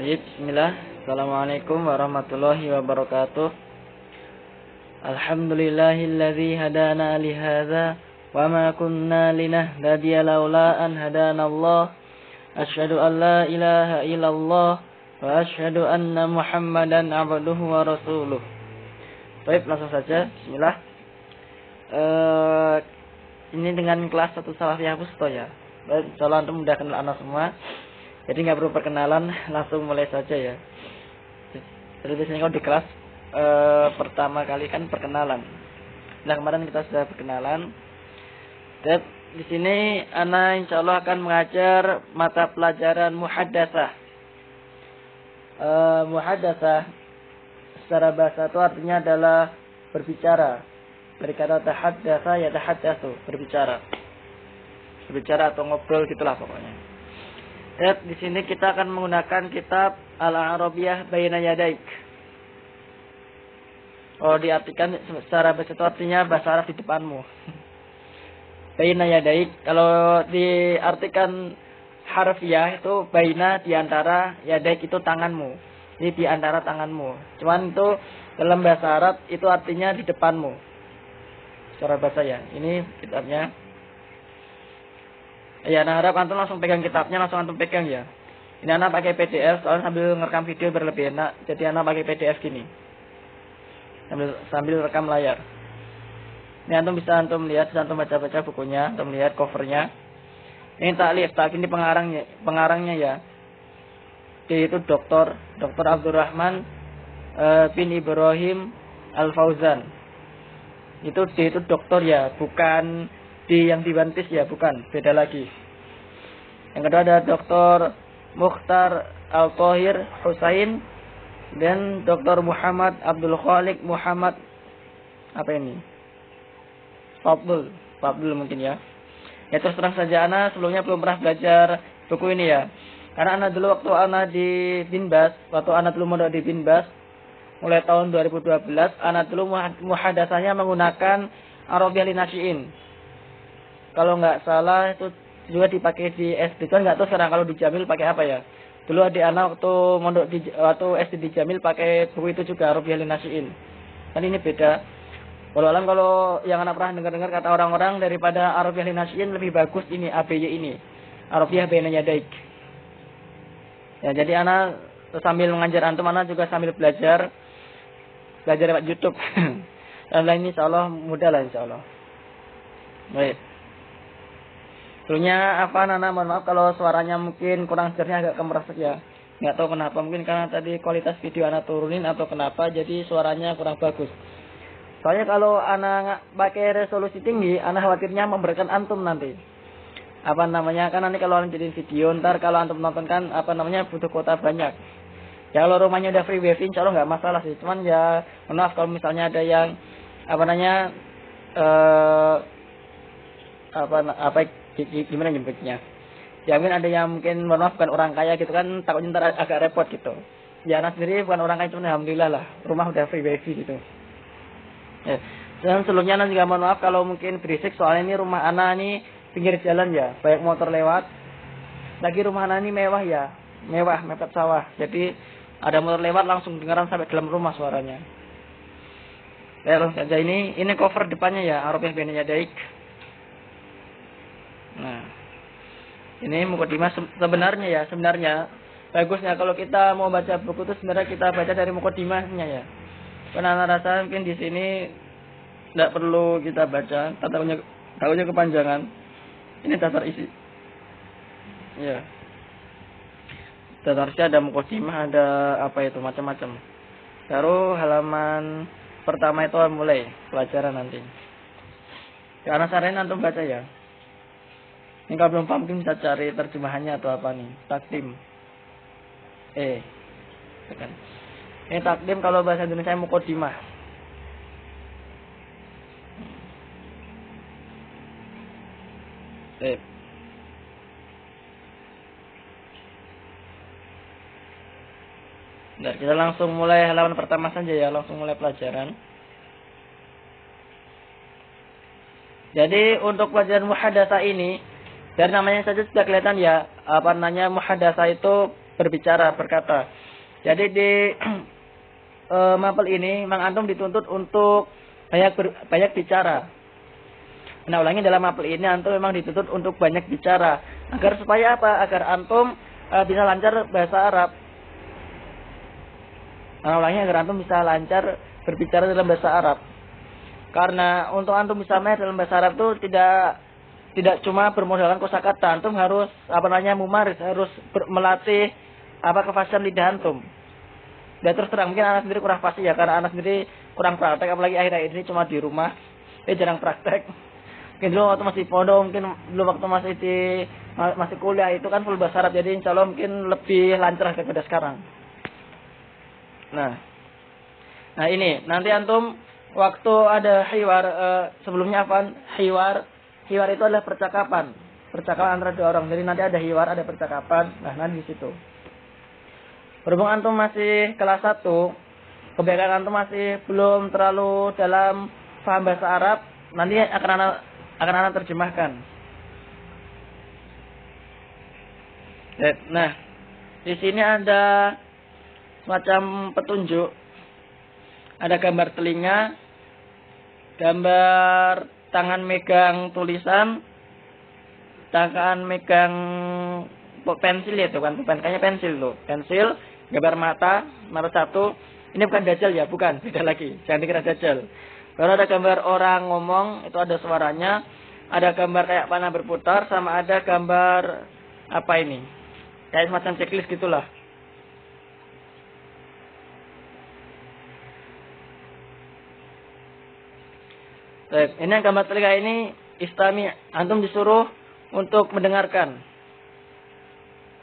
Bismillah. Assalamualaikum warahmatullahi wabarakatuh. Alhamdulillahilladzi hadana li hadza wa ma kunna linahtadiya laula an hadanallah. Asyhadu an la ilaha illallah wa asyhadu anna Muhammadan abduhu wa rasuluh. Baik, langsung saja. Bismillah. Ini dengan kelas 1 Salafiyah Wusta ya. Baik, insyaallah antum sudah kenal anak semua. Jadi nggak perlu perkenalan, langsung mulai saja ya. Jadi biasanya kalau di kelas pertama kali kan perkenalan. Nah, kemarin kita sudah perkenalan. Dan di sini ana insyaallah akan mengajar mata pelajaran muhadatsah. Muhadatsah secara bahasa itu artinya adalah berbicara. Dari kata tahaddatsa ya tahaddatsu, berbicara. Berbicara atau ngobrol gitulah pokoknya. Di sini kita akan menggunakan kitab Al-Arabiyah Baina Yadaik. Oh, diartikan secara bahasa itu artinya bahasa Arab di depanmu. Baina Yadaik. Kalau diartikan harfiah itu baina di antara, yadaik itu tanganmu. Ini di antara tanganmu. Cuman itu dalam bahasa Arab itu artinya di depanmu. Secara bahasa ya. Ini kitabnya. Ya, nah harap antum langsung pegang kitabnya, langsung antum pegang ya. Ini anak pakai PDF, soalnya sambil ngerekam video biar lebih enak. Jadi anak pakai PDF gini. Sambil rekam layar. Ini antum bisa antum lihat, bisa antum baca-baca bukunya, antum lihat covernya. Ini taklif ini pengarangnya ya. Dia itu Dr. Abdurrahman bin Ibrahim Al-Fauzan. Dia itu doktor ya, bukan yang dibantis ya, bukan, beda lagi. Yang kedua ada Dr. Mukhtar Al-Tahir Husain dan Dr. Muhammad Abdul Khaliq Muhammad apa ini? Fadl mungkin ya. Ya terus terang saja ana sebelumnya belum pernah belajar buku ini ya. Karena ana dulu waktu ana di Binbas, mondok di Binbas mulai tahun 2012, ana dulu muhadatsahnya menggunakan Arabiyah Linasyiin. Kalau nggak salah itu juga dipakai di SD. Kan nggak tahu sekarang kalau di Jamil pakai apa ya. Dulu adik anak waktu mondok waktu SD di Jamil pakai buku itu juga Arabiyah Linasyiin. Kan ini beda. Kalau yang anak pernah dengar kata orang-orang daripada Arabiyah Linasyiin lebih bagus ini ABY ini. Arabiyah Baina Yadaik. Ya, jadi anak sambil mengajar antum, anak juga sambil belajar lewat YouTube. Dan lain insyaallah mudah lah insyaallah. Baik. Sebelumnya Nana mohon maaf kalau suaranya mungkin kurang jernih, agak kemeresek ya. Nggak tahu kenapa, mungkin karena tadi kualitas video anak turunin atau kenapa jadi suaranya kurang bagus. Soalnya kalau anak pakai resolusi tinggi, anak khawatirnya memberikan antum nanti. Kan nanti kalau antum jadiin video, ntar kalau antum nonton kan butuh kuota banyak. Ya kalau rumahnya udah free wifi insya Allah nggak masalah sih. Cuman ya mohon maaf kalau misalnya ada yang gimana nyebutnya? Ya mungkin ada yang mungkin mohon maaf bukan orang kaya gitu kan, takutnya ntar agak repot gitu. Ya anak sendiri bukan orang kaya, cuma alhamdulillah lah rumah udah free wifi gitu. Ya. Dan sebelumnya anak juga mohon maaf kalau mungkin berisik, soalnya ini rumah anak ini pinggir jalan ya, banyak motor lewat. Lagi rumah anak ini mewah ya, mepet sawah. Jadi ada motor lewat langsung dengaran sampai dalam rumah suaranya. Ya langsung saja ini cover depannya ya, Arabiyah Baina Yadaik. Nah, ini mukadimah sebenarnya bagusnya kalau kita mau baca buku itu sebenarnya kita baca dari mukadimahnya ya. Karena anak rasa mungkin di sini tidak perlu kita baca, takutnya kepanjangan. Ini daftar isi. Ya. Daftarnya ada mukadimah, ada apa itu macam-macam. Baru halaman pertama itu mulai pelajaran nanti. Karena saranin antum baca ya. Ini kalau belum paham mungkin bisa cari terjemahannya atau apa nih. Takdim. Kan. Ini takdim kalau bahasa Indonesia mukadimah. Nah, kita langsung mulai halaman pertama saja ya, langsung mulai pelajaran. Jadi untuk pelajaran muhadatsah ini, dari namanya saja sudah kelihatan ya, muhadatsah itu berbicara, berkata. Jadi di mapel ini Mang Antum dituntut untuk banyak bicara. Nah, ulangi, dalam mapel ini Antum memang dituntut untuk banyak bicara. Agar supaya apa? Agar Antum bisa lancar bahasa Arab. Nah, ulangi, agar Antum bisa lancar berbicara dalam bahasa Arab. Karena untuk Antum bisa mahir dalam bahasa Arab itu tidak cuma bermodalkan kosakata. Antum harus mumaris, harus melatih kefasihan lidah Antum. Dan terus terang mungkin anak sendiri kurang fasih ya, karena anak sendiri kurang praktek, apalagi akhir-akhir ini cuma di rumah, jarang praktek. Mungkin dulu waktu masih pondok, mungkin dulu waktu masih kuliah itu kan full bahasa Arab, jadi insya Allah mungkin lebih lancar daripada sekarang. Nah ini nanti Antum waktu ada hiwar, sebelumnya hiwar itu adalah percakapan antara dua orang. Jadi nanti ada hiwar, ada percakapan. Nah nanti di situ. Berhubung Antum masih kelas 1, kebanyakan Antum masih belum terlalu dalam paham bahasa Arab, nanti akan terjemahkan. Nah, di sini ada semacam petunjuk. Ada gambar telinga, gambar tangan megang tulisan, tangan megang pensil itu kan, kayaknya pensil tuh, pensil, gambar mata satu. Ini bukan dajjal ya, bukan, beda lagi. Jangan dikira dajjal. Baru ada gambar orang ngomong, itu ada suaranya. Ada gambar kayak panah berputar, sama ada gambar kayak semacam checklist gitulah. Ini yang gambar telinga ini istami, Antum disuruh untuk mendengarkan.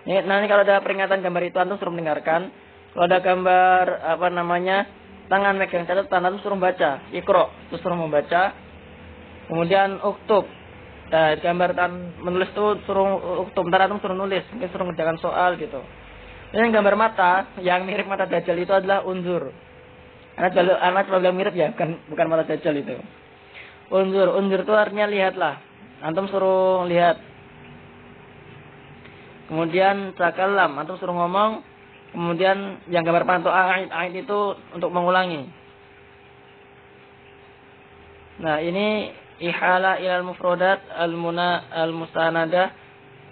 Nanti kalau ada peringatan gambar itu Antum suruh mendengarkan. Kalau ada gambar tangan megang catatan, Antum suruh baca, Iqra, terus suruh membaca. Kemudian uktub. Nah, gambar menulis itu suruh uktub, ntar Antum suruh nulis, mungkin suruh mengerjakan soal gitu. Ini gambar mata yang mirip mata dajjal itu adalah unzur. Anak coba bilang mirip ya, bukan mata dajjal itu. Unzur itu artinya lihatlah. Antum suruh lihat. Kemudian takalam, Antum suruh ngomong. Kemudian yang gambar panto a'id itu untuk mengulangi. Nah, ini ihala ilal mufrodat al-mustanadah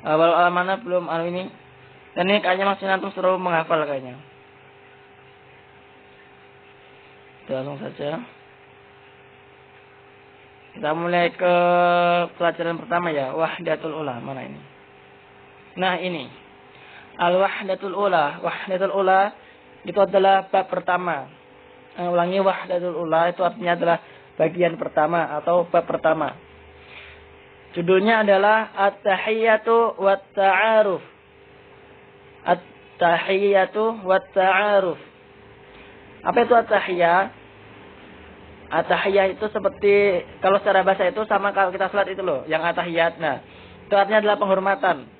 walau alamana belum ini. Dan ini kayaknya maksudnya Antum suruh menghafal kayaknya. Kita langsung saja. Kita mulai ke pelajaran pertama ya, wahdatul ula. Mana ini? Nah ini, al-wahdatul ula. Wahdatul ula itu adalah bab pertama. Ulangi, wahdatul ula itu artinya adalah bagian pertama atau bab pertama. Judulnya adalah at-tahiyyatu wat-ta'aruf. At-tahiyyatu wat-ta'aruf. Apa itu at-tahiyyah? At-tahiyyah itu seperti, kalau secara bahasa itu sama kalau kita salat itu loh, yang at-tahiyyat. Nah, itu artinya adalah penghormatan.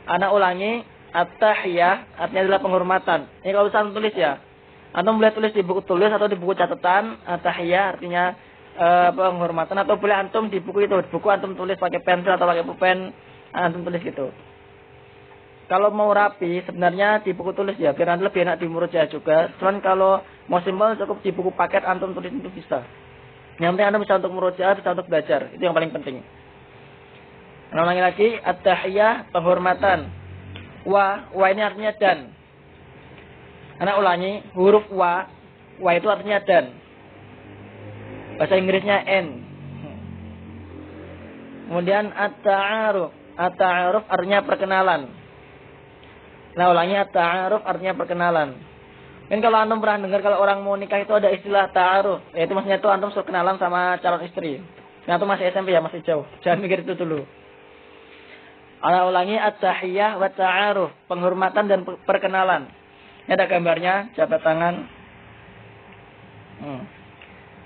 Anak ulangi, at-tahiyyah artinya adalah penghormatan. Ini kalau usah tulis ya. Antum boleh tulis di buku tulis atau di buku catatan. At-tahiyyah artinya penghormatan, atau boleh antum di buku itu, di buku antum tulis pakai pensil atau pakai pulpen, antum tulis gitu. Kalau mau rapi sebenarnya di buku tulis ya, biar nanti lebih enak di murojaah juga. Cuman kalau mau simpel cukup di buku paket antum tulis itu bisa. Yang penting antum bisa untuk murojaah, bisa untuk belajar. Itu yang paling penting. Ulangi lagi, at-tahiyyah penghormatan. Wa ini artinya dan. Anak ulangi, huruf wa itu artinya dan. Bahasa Inggrisnya n. Kemudian at-ta'aruf artinya perkenalan. Nah ulangi, at-ta'aruf artinya perkenalan. Kan kalau antum pernah dengar kalau orang mau nikah itu ada istilah ta'aruf, yaitu maksudnya itu antum suruh kenalan sama calon istri. Nah itu masih SMP ya, masih jauh. Jangan mikir itu dulu. Ulangi, at-tahiyyah wa ta'aruf, penghormatan dan perkenalan. Ini ada gambarnya, jabat tangan.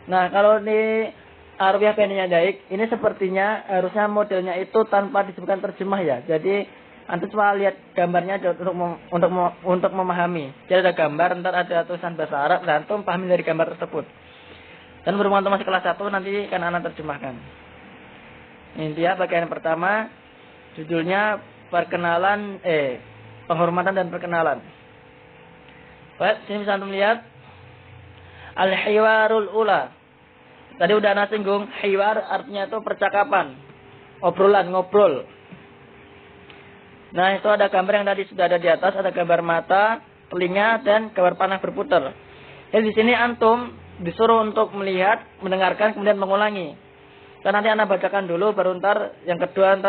Nah kalau di Arabiyah Penanya Daik, ini sepertinya harusnya modelnya itu tanpa disebutkan terjemah ya. Jadi antum cuma lihat gambarnya aja untuk memahami. Jadi ada gambar, ntar ada tulisan bahasa Arab, dan antum pahami dari gambar tersebut. Dan berhubung antum masih kelas 1, nanti kan anak terjemahkan. Ini dia bagian pertama, judulnya perkenalan penghormatan dan perkenalan. Baik, sini bisa antum lihat al-hiwarul ula. Tadi udah ana singgung, hiwar artinya itu percakapan, obrolan, ngobrol. Nah, itu ada gambar yang tadi sudah ada di atas, ada gambar mata, telinga, dan gambar panah berputar. Jadi di sini antum disuruh untuk melihat, mendengarkan, kemudian mengulangi. Dan nanti ana bacakan dulu, baru ntar yang kedua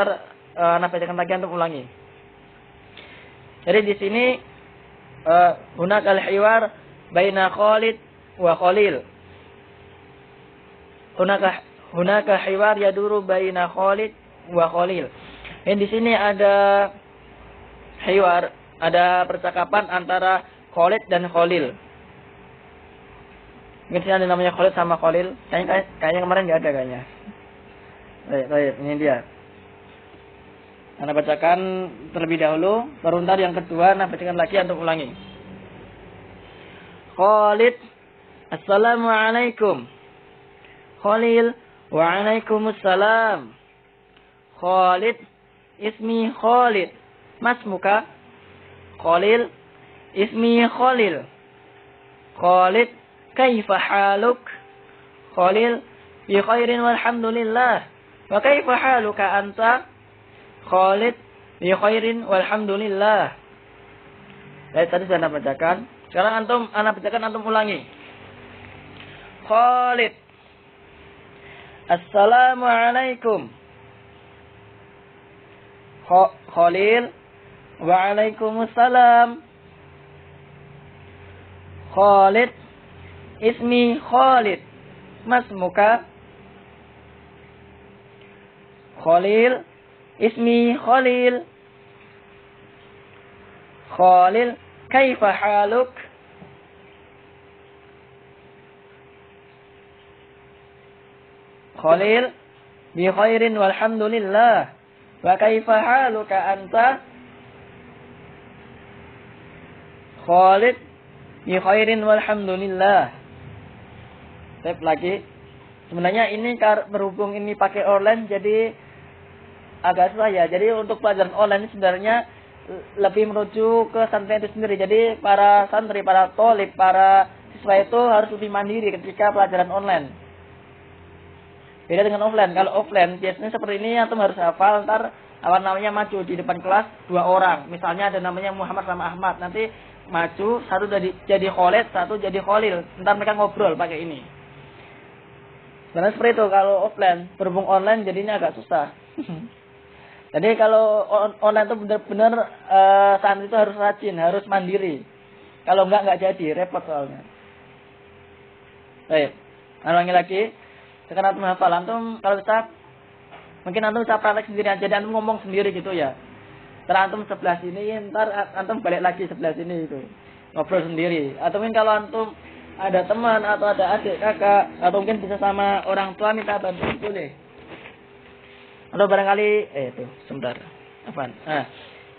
ana bacakan lagi, antum ulangi. Jadi di sini hunakal hiwar baina Khalid wa Khalil. Hunaka hiwar yaduru baina Khalid wa Khalil. Dan di sini ada hiwar, ada percakapan antara Khalid dan Khalil. Mungkin sini ada namanya Khalid sama Khalil. Kayaknya kemarin nggak ada kayaknya. Baik, ini dia. Anda bacakan terlebih dahulu, baru ntar yang kedua Anda bacakan lagi untuk ulangi. Khalid, Assalamualaikum. Khalil, Waalaikumsalam. Khalid, ismi Khalid. Masmuka? Khalil, ismi Khalil. Khalid, kaifa haluk? Khalil, bi khairin walhamdulillah. Wa kaifa haluka anta? Khalid, bi khairin walhamdulillah. Tadi sudah Anda bacakan. Sekarang Anda bacakan, antum ulangi. Khalid, Assalamualaikum. Khalil, Waalaikumsalam. Khalid, ismi Khalid. Masmuka? Khalil, ismi Khalil. Khalil, kaifa haluk? Khalil, bi khairin walhamdulillah. Wa kaifa haluka anta? Khalid, bi khairin walhamdulillah. Step lagi. Sebenarnya ini berhubung ini pakai online jadi agak susah ya. Jadi untuk pelajaran online ini sebenarnya lebih menuju ke santri itu sendiri. Jadi para santri, para tolib, para siswa itu harus lebih mandiri ketika pelajaran online. Beda dengan offline. Kalau offline biasanya seperti ini, antum harus hafal. Ntar namanya maju di depan kelas 2 orang. Misalnya ada namanya Muhammad sama Ahmad. Nanti maju, satu jadi Khalid, satu jadi Khalil. Ntar mereka ngobrol pakai ini. Sebenarnya seperti itu kalau offline. Berhubung online jadinya agak susah. Jadi kalau online itu benar-benar santri itu harus rajin, harus mandiri. Kalau enggak jadi, repot soalnya. Baik, ulangi lagi. Sekarang antum hafal, antum kalau bisa, mungkin antum bisa praktek sendiri aja, dan antum ngomong sendiri gitu ya. Setelah antum sebelah sini, ntar antum balik lagi sebelah sini itu, ngobrol sendiri. Atau mungkin kalau antum ada teman atau ada adik, kakak, atau mungkin bisa sama orang tua minta bantuan boleh. Atau barangkali, itu sebentar, apaan?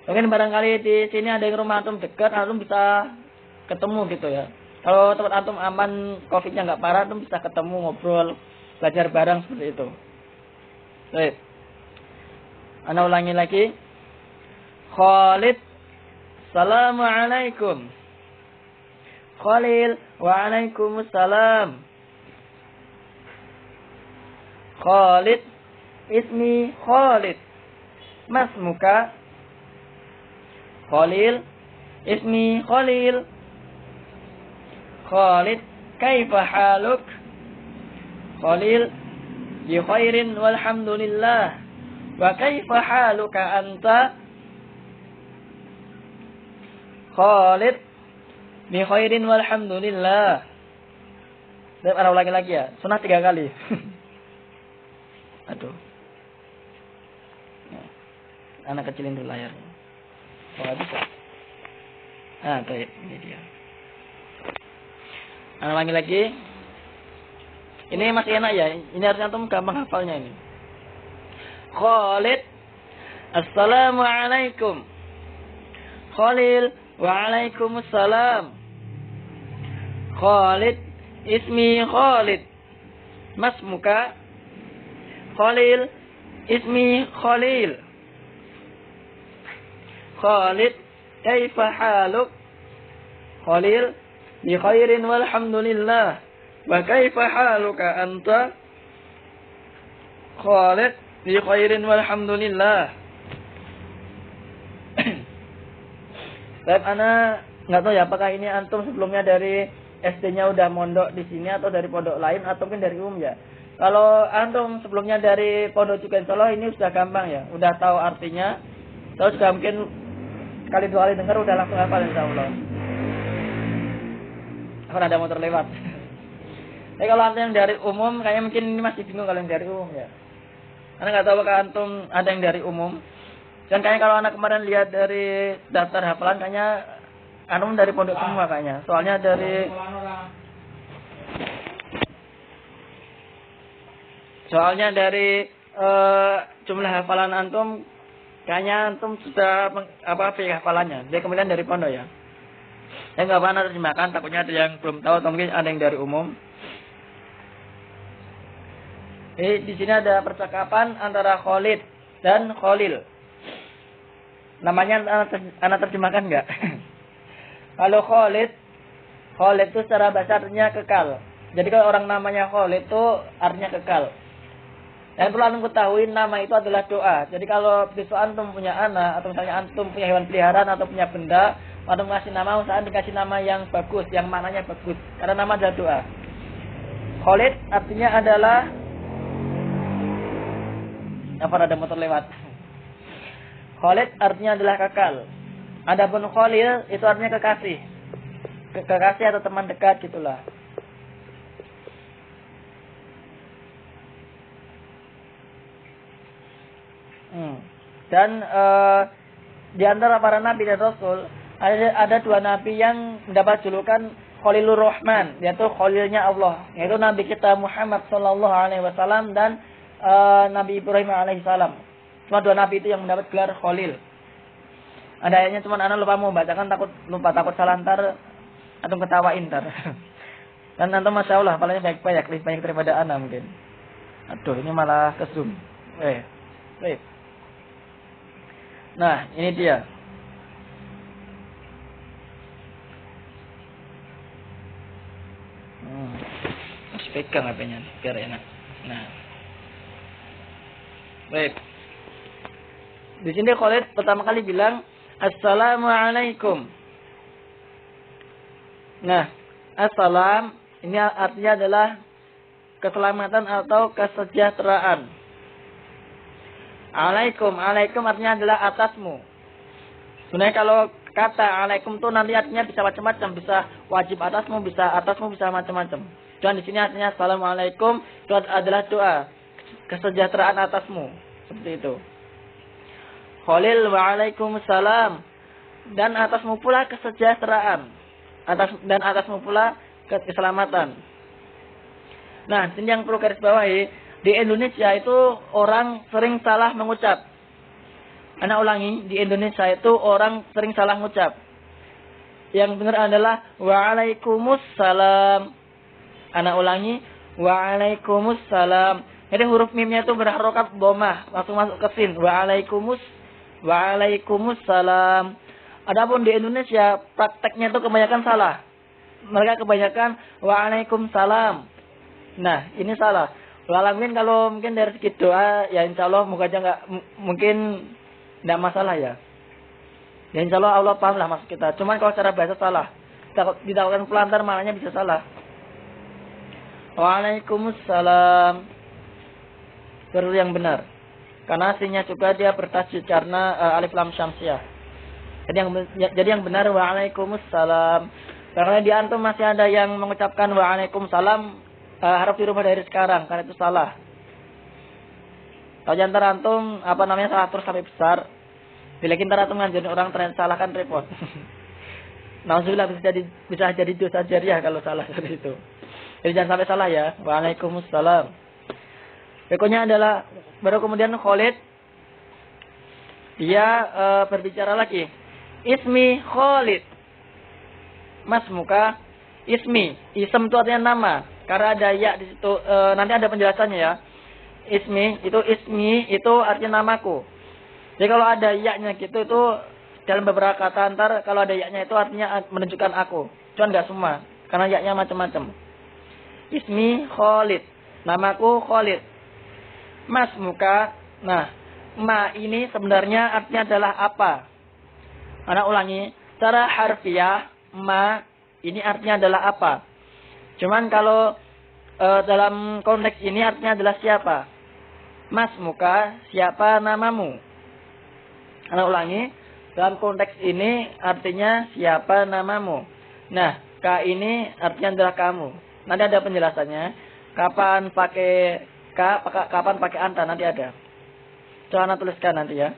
Mungkin barangkali di sini ada yang rumah antum dekat, antum bisa ketemu gitu ya. Kalau tempat antum aman, COVID-nya nggak parah, antum bisa ketemu, ngobrol, belajar bareng seperti itu. Baik. Ana ulangi lagi. Khalid, Assalamualaikum. Khalil, Waalaikumsalam. Khalid, ismi Khalid. Masmuka? Khalil, ismi Khalil. Khalid, kaifa haluk? Khalil, bi khairin walhamdulillah. Wa kaifa haluka anta? Khalid, bi khairin walhamdulillah. Dan ana ulangi lagi ya. Sunnah 3 kali. Aduh. Anak kecilin dulu layarnya. Oh, bisa. Baik, ini dia. Ana ulangi lagi. Ini masih enak ya. Ini harusnya antum gampang hafalnya ini. Khalid, Assalamualaikum. Khalil, Waalaikumsalam. Khalid, ismi Khalid. Masmuka? Khalil, ismi Khalil. Khalid, kaifa haluk Khalil bi khairin walhamdulillah wa kaifa haluka anta Khalid bi khairin walhamdulillah. Baik, ana nggak tahu ya apakah ini antum sebelumnya dari SD-nya udah mondok di sini atau dari pondok lain atau mungkin dari umum ya. Kalau antum sebelumnya dari pondok juga insyaallah ini sudah gampang ya, udah tahu artinya. Terus juga mungkin sekali dua kali dengar udah langsung hafal insyaallah. Akan ada motor lewat. Tapi kalau antum yang dari umum kayaknya mungkin ini masih bingung kalau yang dari umum ya. Karena nggak tahu apakah antum ada yang dari umum. Dan kayaknya kalau anak kemarin lihat dari daftar hafalan kayaknya antum dari pondok semua kayaknya. Soalnya dari jumlah hafalan antum kayaknya antum sudah apa hafalannya. Dia kemudian dari pondok ya. Saya nggak pernah terjemahkan, takutnya ada yang belum tahu atau mungkin ada yang dari umum. Di sini ada percakapan antara Khalid dan Khalil. Namanya anak terjemahkan enggak? Kalau Khalid itu secara bahasa artinya kekal. Jadi kalau orang namanya Khalid itu artinya kekal. Dan perlu antum ketahui nama itu adalah doa. Jadi kalau besok antum punya anak atau misalnya antum punya hewan peliharaan atau punya benda, antum ngasih nama, usahakan dikasih nama yang bagus, yang maknanya bagus. Karena nama adalah doa. Khalid artinya adalah apa, ada motor lewat. Khalid artinya adalah kekal. Adapun Khalil itu artinya kekasih. Kekasih atau teman dekat gitulah. Dan di antara para nabi dan rasul ada dua nabi yang mendapat julukan Khalilur Rahman, yaitu Khalilnya Allah, yaitu Nabi kita Muhammad sallallahu alaihi wasallam dan Nabi Ibrahim alaihissalam. Cuma dua nabi itu yang mendapat gelar Khalil. Ada ayatnya cuma anak lupa mau bacakan, takut salah ntar antum ketawain ntar. Dan antum masya Allah palanya baik-baik, lebih banyak daripada anak mungkin. Aduh, ini malah ke zoom. Baik. Nah, ini dia. Harus pegang HP-nya biar enak. Nah. Baik. Di sini Khalid pertama kali bilang Assalamualaikum. Nah, assalam ini artinya adalah keselamatan atau kesejahteraan. Alaikum artinya adalah atasmu. Sebenarnya kalau kata alaikum tuh nanti artinya bisa macam-macam, bisa wajib atasmu, bisa macam-macam. Dan di sini artinya assalamualaikum itu adalah doa kesejahteraan atasmu, seperti itu. Khalil waalaikumsalam, dan atasmu pula kesejahteraan, atasmu pula keselamatan. Nah, ini yang perlu garis bawahi, di Indonesia itu orang sering salah mengucap. Anak ulangi, di Indonesia itu orang sering salah mengucap. Yang benar adalah waalaikumsalam. Anak ulangi, waalaikumsalam. Jadi huruf mimnya itu berharokat dhammah, langsung masuk ke sin. Waalaikumsalam. Adapun di Indonesia prakteknya itu kebanyakan salah. Mereka kebanyakan waalaikumsalam. Nah, ini salah. Walaupun kalau mungkin dari segi doa ya insyaallah moga aja mungkin enggak masalah ya. Ya insyaallah Allah paham lah maksud kita. Cuman kalau secara bahasa salah. Didakwakan pelantar maknanya bisa salah. Waalaikumsalam. Itu yang benar. Karena aslinya juga dia bertasydid karena alif lam syamsiah. Jadi yang benar waalaikumsalam. Karena di antum masih ada yang mengucapkan waalaikumsalam harap dirubah dari sekarang karena itu salah. Kalau antara antum salah terus sampai besar. Bila kita antum ngajarin orang ternyata salah kan repot. Nauzubillah bisa jadi dosa jariah kalau salah seperti itu. Jadi jangan sampai salah ya. Waalaikumsalam. Berikutnya adalah baru kemudian Khalid dia berbicara lagi. Ismi Khalid. Mas muka ismi. Ism itu artinya nama. Karena ada ya di situ nanti ada penjelasannya ya. Ismi itu artinya namaku. Jadi kalau ada ya-nya gitu itu dalam beberapa kata antar kalau ada yaknya itu artinya menunjukkan aku. Cuman enggak semua, karena yaknya macam-macam. Ismi Khalid. Namaku Khalid. Mas muka. Nah, ma ini sebenarnya artinya adalah apa? Anak ulangi. Secara harfiah, ma ini artinya adalah apa? Cuman kalau dalam konteks ini artinya adalah siapa? Mas muka, siapa namamu? Anak ulangi. Dalam konteks ini artinya siapa namamu? Nah, ka ini artinya adalah kamu. Nanti ada penjelasannya. Kapan pakai ka, kapan pakai anta, nanti ada. Coba anak tuliskan nanti ya.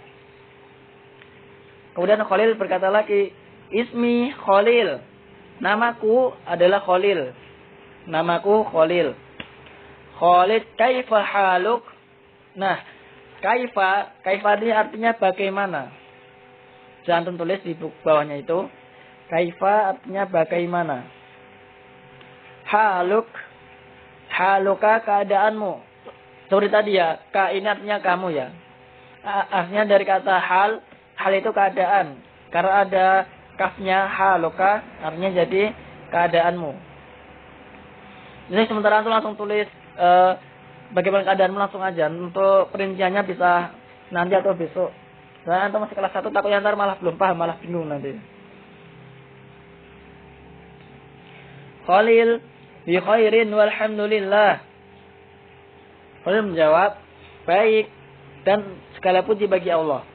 Kemudian Khalil berkata lagi, Ismi Khalil. Namaku adalah Khalil. Namaku Khalil. Khalid, kaifa haluk? Nah, kaifa ini artinya bagaimana. Jangan tulis di bawahnya itu. Kaifa artinya bagaimana. Haluk, haluka keadaanmu. Seperti tadi ya, ka ini artinya kamu ya. Artinya dari kata hal itu keadaan. Karena ada kafnya haluka, artinya jadi keadaanmu. Jadi sementara itu langsung tulis bagaimana keadaanmu langsung aja. Untuk perinciannya bisa nanti atau besok. Nah, antum masih kelas 1 takutnya ntar malah belum paham, malah bingung nanti. Khalil bi khairin walhamdulillah. Khalil menjawab, baik dan segala puji bagi Allah.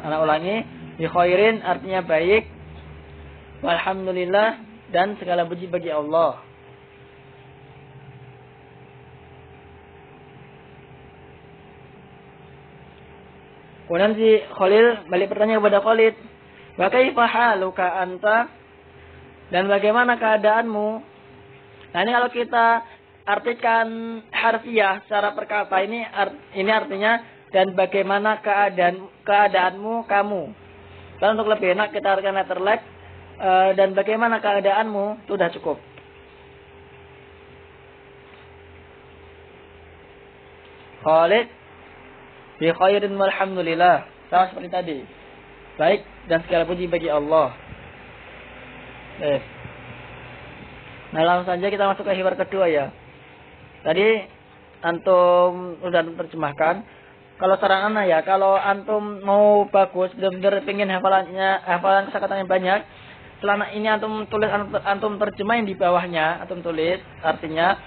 Anak ulangi, bi khairin artinya baik, walhamdulillah dan segala puji bagi Allah. Kemudian si Khalil balik bertanya kepada Khalid, wa kaifa haluka anta? Dan bagaimana keadaanmu? Nah, ini kalau kita artikan harfiah secara perkata ini artinya dan bagaimana keadaanmu kamu. Dan untuk lebih enak kita artikan letter leg dan bagaimana keadaanmu itu sudah cukup. Khalid bi khairin walhamdulillah. Sama seperti tadi. Baik dan segala puji bagi Allah. Nah, langsung saja kita masuk ke hiwar kedua ya. Tadi antum udah terjemahkan. Kalau saran ana ya, kalau antum mau bagus, benar-benar pengen hafalan kosakatanya banyak, setelah ini antum tulis, antum terjemahin di bawahnya, antum tulis artinya.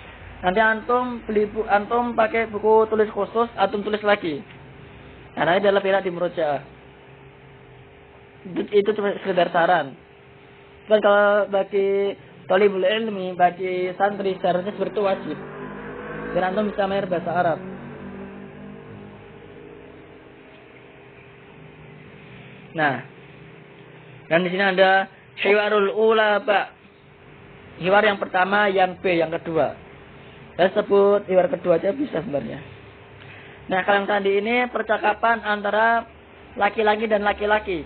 Nanti antum pakai buku tulis khusus, antum tulis lagi. Nah, ini adalah lebih enak di murojaah. Itu cuma sekedar saran. Dan kalau bagi thalibul ilmi, bagi santri seharusnya seperti itu wajib. Biar antum bisa mahir bahasa Arab. Nah, dan di sini ada hiwarul ula ba. Hiwar yang pertama, yang B, yang kedua. Saya sebut hiwar kedua aja bisa sebenarnya. Nah, kalau yang tadi ini percakapan antara laki-laki dan laki-laki.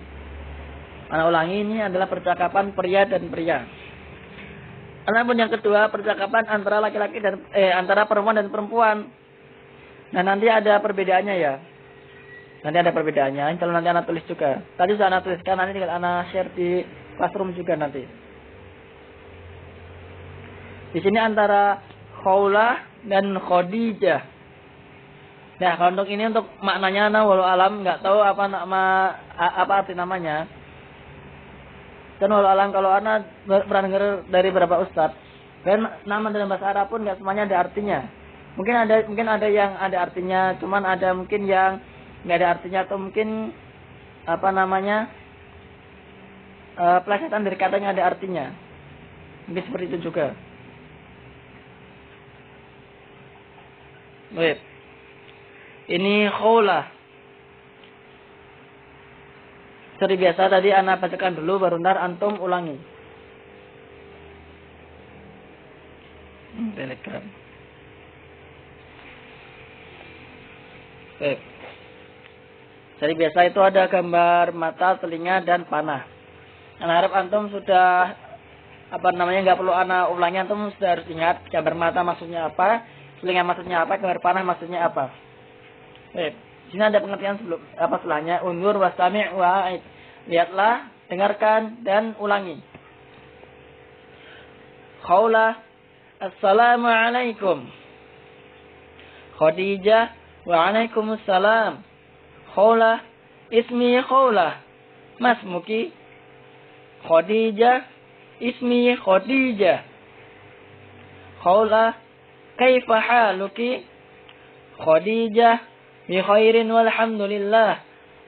Anak ulangi, ini adalah percakapan pria dan pria. Adapun yang kedua, percakapan antara laki-laki dan antara perempuan dan perempuan. Nah, nanti ada perbedaannya ya. Nanti ada perbedaannya. Kalau nanti anak tulis juga. Tadi sudah anak tuliskan, nanti tinggal anak share di classroom juga nanti. Di sini antara Khawlah dan Khadijah. Nah, kalau untuk ini untuk maknanya ana walau alam nggak tahu apa arti namanya. Dan walau alam kalau ana pernah dengar dari beberapa ustadz, kan nama dalam bahasa Arab pun nggak semuanya ada artinya. Mungkin ada yang ada artinya, cuman ada mungkin yang nggak ada artinya atau mungkin pelesetan dari katanya ada artinya. Mungkin seperti itu juga. Baik. Ini Khawlah. Seperti biasa tadi anak bacakan dulu baru ntar antum ulangi. Telegram. Baik. Jadi biasa itu ada gambar mata, telinga dan panah. Anak harap antum sudah nggak perlu anak ulangi, antum sudah harus ingat gambar mata maksudnya apa, telinga maksudnya apa, gambar panah maksudnya apa. Baik. Di sini ada pengertian sebelum setelahnya. Undur wastami' wa'id. Lihatlah, dengarkan dan ulangi. Khawlah, assalamualaikum. Khadijah, wa'alaikumussalam. Khawlah, ismi Khawlah. Masmuki. Khadijah, ismi Khadijah. Khawlah, kaifa haluki? Khadijah, bi khairin walhamdulillah.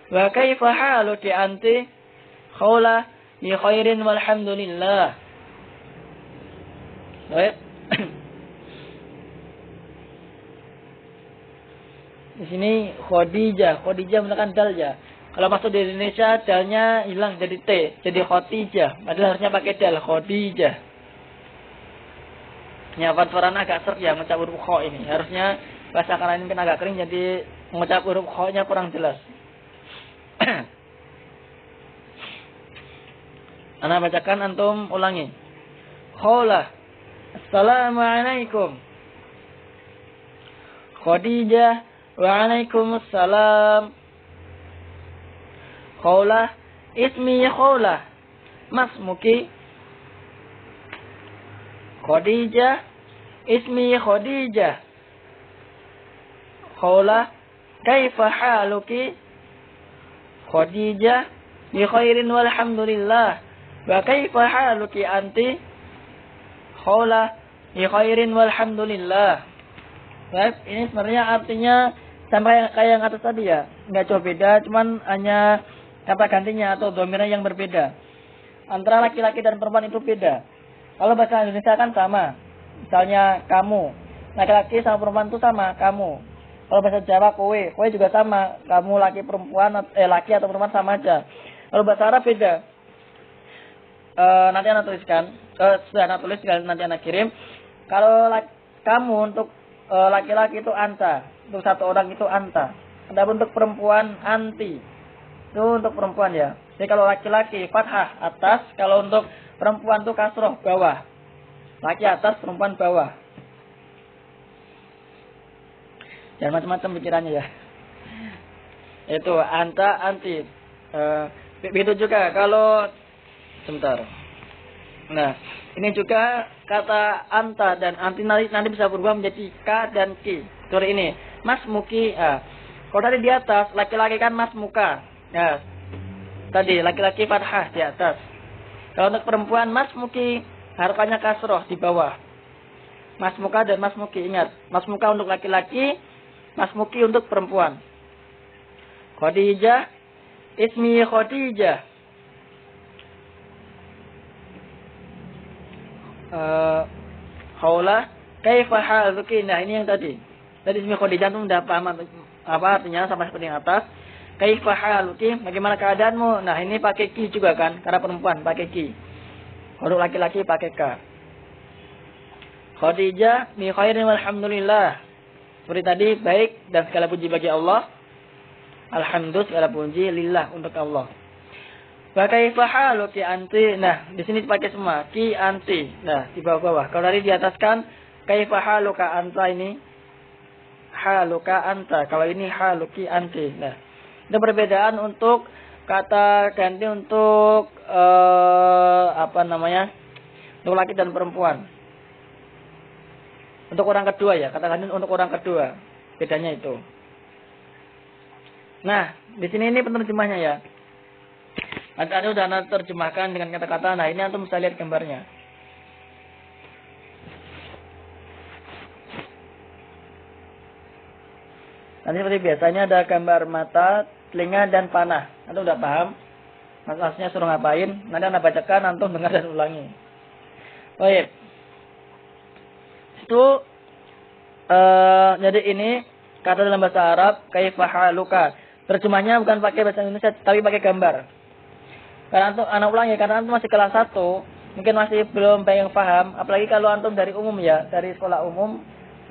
Wa kaifa haluki anti? Khawlah, bi khairin walhamdulillah. Baik. Di sini Khadijah menggunakan dal ya. Kalau masuk di Indonesia dalnya hilang jadi T, jadi Khadijah. Padahal harusnya pakai dal Khadijah. Ya, suaranya agak seret ya mengucap huruf kho ini. Harusnya bahasa karena ini agak kering jadi mengucap huruf kho-nya kurang jelas. Ana bacakan, antum ulangi. Khawlah, assalamualaikum. Khadijah, wa'alaikumussalam. Khawlah, ismi Khawlah. Masmuki. Khadijah, ismi Khadijah. Khawlah, kaifa haluki? Khadijah, bi khairin walhamdulillah. Wa kaifa haluki anti? Khawlah, bi khairin walhamdulillah. Baik, ini sebenarnya artinya sama kayak yang atas tadi ya. Enggak jauh beda, cuman hanya kata gantinya atau domirnya yang berbeda. Antara laki-laki dan perempuan itu beda. Kalau bahasa Indonesia kan sama. Misalnya kamu. Laki-laki sama perempuan itu sama, kamu. Kalau bahasa Jawa kowe juga sama. Kamu laki atau perempuan sama aja. Kalau bahasa Arab beda. Nanti anak tuliskan. Sudah anak tulis, nanti anak kirim. Kalau kamu untuk laki-laki itu anta. Untuk satu orang itu anta. Adapun untuk perempuan anti. Itu untuk perempuan ya. Jadi kalau laki-laki fathah atas, kalau untuk perempuan itu kasroh bawah. Laki atas, perempuan bawah. Jangan macam-macam pikirannya ya. Itu anta, anti. Begitu juga kalau sebentar. Nah, ini juga kata anta dan anti nanti bisa berubah menjadi ka dan ki. Seperti ini. Mas muki. Kalau tadi di atas, laki-laki kan mas muka. Ya. Tadi laki-laki fathah di atas. Kalau untuk perempuan mas muki, harapannya kasroh di bawah. Mas muka dan mas muki, ingat. Mas muka untuk laki-laki, mas muki untuk perempuan. Khadijah, ismi Khadijah. Khawlah, kaifa haluki? Nah, ini yang tadi. Tadi ismi Khadijah itu sudah paham apa artinya sampai seperti yang atas. Kaifa haluki? Bagaimana keadaanmu? Nah, ini pakai ki juga kan? Karena perempuan pakai ki. Untuk laki-laki pakai ka. Khadijah, bi khairin walhamdulillah. Seperti tadi, baik dan segala puji bagi Allah. Alhamdulillah, segala puji lillah untuk Allah. Wa kaifa haluki anti? Nah, di sini dipakai semua ki anti. Nah, di bawah-bawah. Kalau tadi di atas kan kaifa haluka anta, ini haluka anta. Kalau ini haluki anti. Nah, itu perbedaan untuk kata ganti untuk untuk laki dan perempuan. Untuk orang kedua ya, kata ganti untuk orang kedua. Bedanya itu. Nah, di sini ini penerjemahnya ya. Ada udah terjemahkan dengan kata-kata. Nah, ini antum bisa lihat gambarnya. Nanti seperti biasanya ada gambar mata, telinga, dan panah. Antum udah paham? Maksudnya suruh ngapain? Nanti anda bacakan, antum dengar dan ulangi. Baik. Itu jadi ini kata dalam bahasa Arab kaifa haluka. Terjemahnya bukan pakai bahasa Indonesia tapi pakai gambar. Karena antum anak ulangi karena antum masih kelas 1, mungkin masih belum banyak paham, apalagi kalau antum dari umum ya, dari sekolah umum,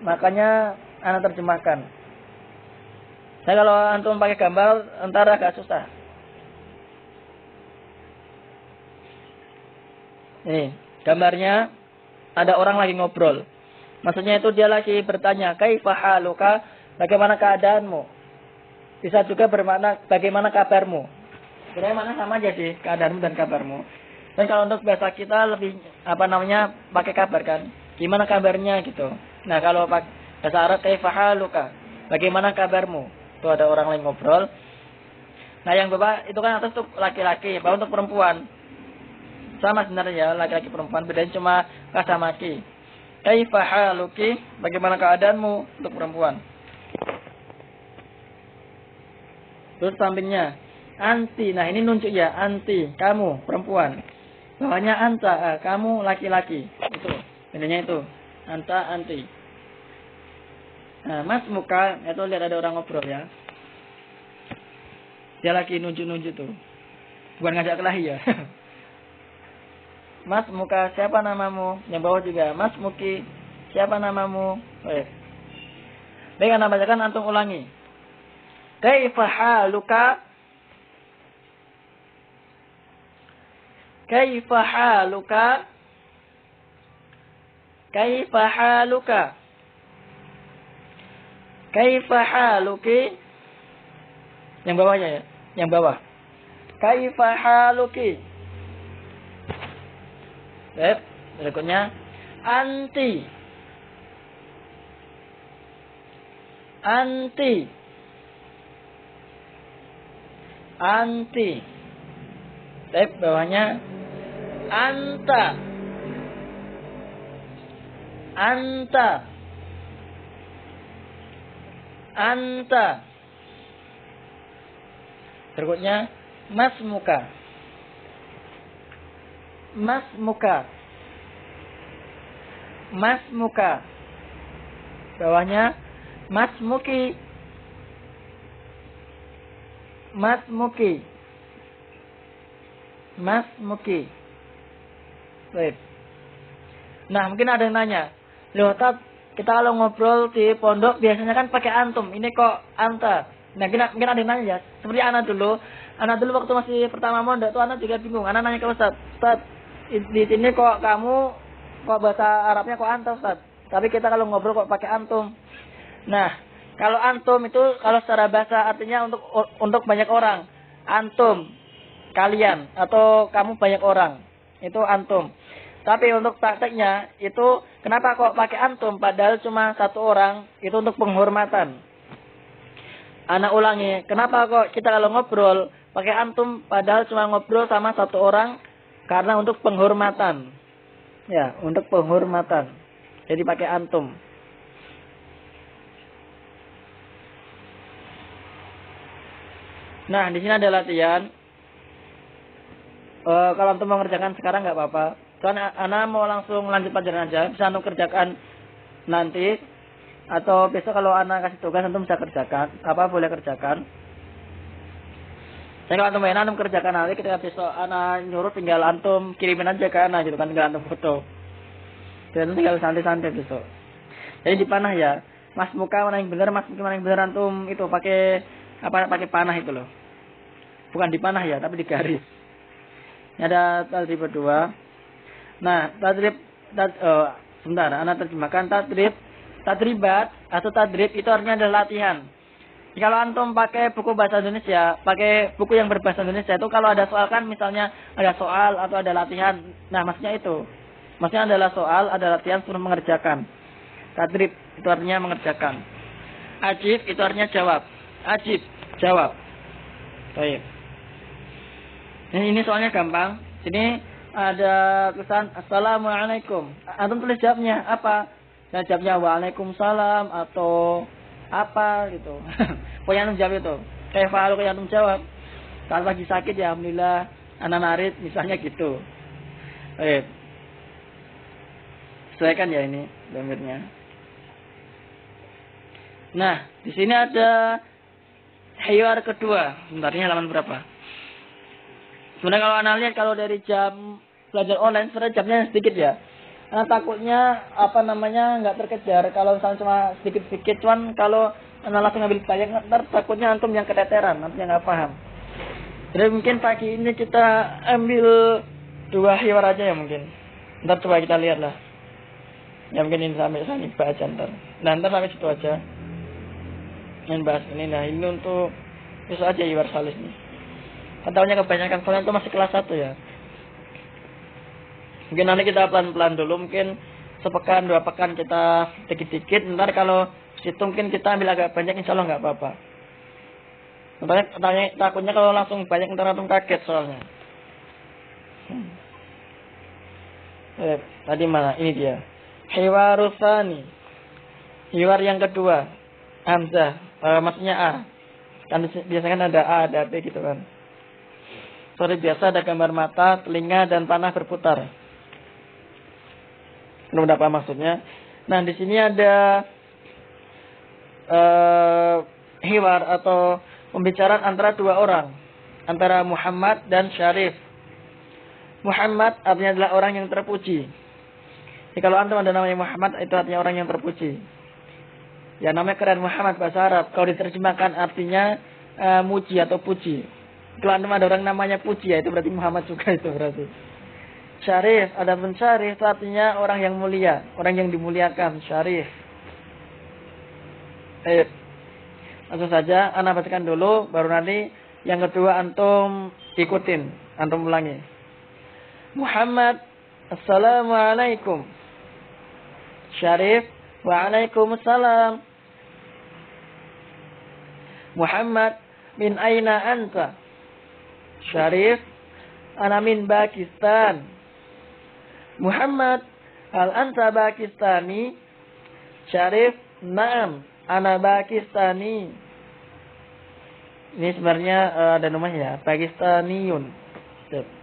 makanya anak terjemahkan. Nah, kalau antum pakai gambar entar agak susah. Ini gambarnya ada orang lagi ngobrol. Maksudnya itu dia lagi bertanya, kaifa haluka? Bagaimana keadaanmu? Bisa juga bermakna bagaimana kabarmu. Sebenarnya mana sama aja sih, keadaanmu dan kabarmu. Dan kalau untuk bahasa kita lebih pakai kabar kan. Gimana kabarnya gitu. Nah, kalau bahasa Arab kaifa haluka? Bagaimana kabarmu? Itu ada orang lain ngobrol. Nah, yang bawah itu kan atas untuk laki-laki, bawah untuk perempuan. Sama sebenarnya laki-laki perempuan, bedanya cuma kata maki. Kaifa haluki? Bagaimana keadaanmu untuk perempuan? Terus sampingnya anti. Nah, ini nunjuk ya, anti, kamu perempuan. Bawahnya anta, kamu laki-laki. Itu. Bedanya itu. Anta, anti. Nah, mas muka, itu lihat ada orang ngobrol ya. Dia lagi nunjuk-nunjuk tuh. Bukan ngajak kelahi ya. Mas muka, siapa namamu? Yang bawah juga, Mas Muki, siapa namamu? Baik. Baik, Anda bacakan, antum ulangi. Kaifa haluka? Kaifa haluka? Kaifa haluka? Kaifa haluki? Yang bawahnya ya, yang bawah. Kaifa haluki? Baik, berikutnya anti. Anti. Anti. Baik, bawahnya anta. Anta. Anta. Berikutnya mas muka. Mas muka. Mas muka. Bawahnya mas muki. Mas muki. Mas muki. Baik. Nah, mungkin ada yang nanya, loh Tat, kita kalau ngobrol di pondok biasanya kan pakai antum, ini kok anta. Nah, mungkin ada yang nanya ya, seperti anak dulu waktu masih pertama mondok tuh anak juga bingung. Anak nanya ke Ustaz, Ustaz, di sini kok kamu kok bahasa Arabnya kok anta Ustaz? Tapi kita kalau ngobrol kok pakai antum. Nah, kalau antum itu kalau secara bahasa artinya untuk banyak orang. Antum, kalian atau kamu banyak orang. Itu antum. Tapi untuk prakteknya itu kenapa kok pakai antum padahal cuma satu orang? Itu untuk penghormatan. Anak ulangi, kenapa kok kita kalau ngobrol pakai antum padahal cuma ngobrol sama satu orang? Karena untuk penghormatan. Ya, untuk penghormatan. Jadi pakai antum. Nah, di sini ada latihan. Kalau antum mau mengerjakan sekarang nggak apa-apa. Soalnya anak mau langsung lanjut pelajaran aja. Bisa antum kerjakan nanti. Atau besok kalau anak kasih tugas antum bisa kerjakan. Boleh kerjakan. Jadi kalau antum main antum kerjakan nanti. Ketika besok anak nyuruh tinggal antum kirimin aja ke anak gitu kan. Tinggal antum foto. Dan tinggal santai-santai besok. Jadi dipanah ya. Mas muka mana yang benar, mas muka mana yang benar antum itu pakai panah itu loh. Bukan dipanah ya, tapi digaris. Ini ada tadrib kedua. Nah, sebentar, anak terjemahkan tadribat atau tadrib itu artinya adalah latihan. Kalau antum pakai buku bahasa Indonesia, pakai buku yang berbahasa Indonesia itu kalau ada soal kan misalnya ada soal atau ada latihan. Nah, maksudnya itu. Maksudnya adalah soal, ada latihan suruh mengerjakan. Tadrib itu artinya mengerjakan. Ajib itu artinya jawab. Ajib, jawab. Baik. Ini soalnya gampang. Sini ada tulisan Assalamualaikum. Antum tulis jawabnya apa? Nah, jawabnya Waalaikumsalam atau apa gitu. Pokoknya antum jawab itu. Kayak kalau antum jawab. Kalau lagi sakit ya alhamdulillah anak narid misalnya gitu. Baik. Sesuaikan ya ini damirnya. Nah, di sini ada hiwar kedua. Sebenarnya halaman berapa? Sebenarnya kalau anda lihat kalau dari jam belajar online sebenarnya jamnya sedikit ya. Karena takutnya nggak terkejar kalau misalnya cuma sedikit-sedikit. Cuman kalau anda langsung ngambil banyak ntar takutnya antum yang keteteran, nanti nggak paham. Jadi mungkin pagi ini kita ambil 2 hiwar aja ya mungkin. Ntar coba kita lihat lah. Ya mungkin ini sampai sana baca ntar. Nah ntar sampai situ aja. Yang bahas ini. Nah ini untuk Besok aja Hiwar Salis nih. Katanya kebanyakan soalnya itu masih kelas 1 ya. Mungkin nanti kita pelan-pelan dulu, mungkin sepekan 2 pekan kita dikit-dikit. Ntar kalau situ mungkin kita ambil agak banyak, insya Allah nggak apa-apa. Takutnya kalau langsung banyak ntar langsung kaget soalnya. Tadi mana? Ini dia. Hiwarusani. Hiwar yang kedua. Hamzah. Maksudnya A. Kan biasanya kan ada A, ada B gitu kan. Sorry, biasa ada gambar mata, telinga, dan panah berputar. Belum apa maksudnya. Nah, di sini ada hiwar atau pembicaraan antara 2 orang. Antara Muhammad dan Syarif. Muhammad artinya adalah orang yang terpuji. Jadi kalau antum ada namanya Muhammad, itu artinya orang yang terpuji. Ya namanya keren Muhammad bahasa Arab. Kalau diterjemahkan artinya muji atau puji. Kalau antum ada orang namanya puji, ya itu berarti Muhammad juga itu berarti. Syarif, adapun Syarif itu artinya orang yang mulia, orang yang dimuliakan, Syarif. Langsung saja, ana bacakan dulu, baru nanti yang kedua antum ikutin, antum ulangi. Muhammad, Assalamualaikum. Syarif, Waalaikumsalam. Muhammad, min aina anta? Syarif, ana min Pakistan. Muhammad, hal anta Pakistani? Syarif, na'am, ana Pakistani. Ini sebenarnya ada namanya ya, Pakistaniyun.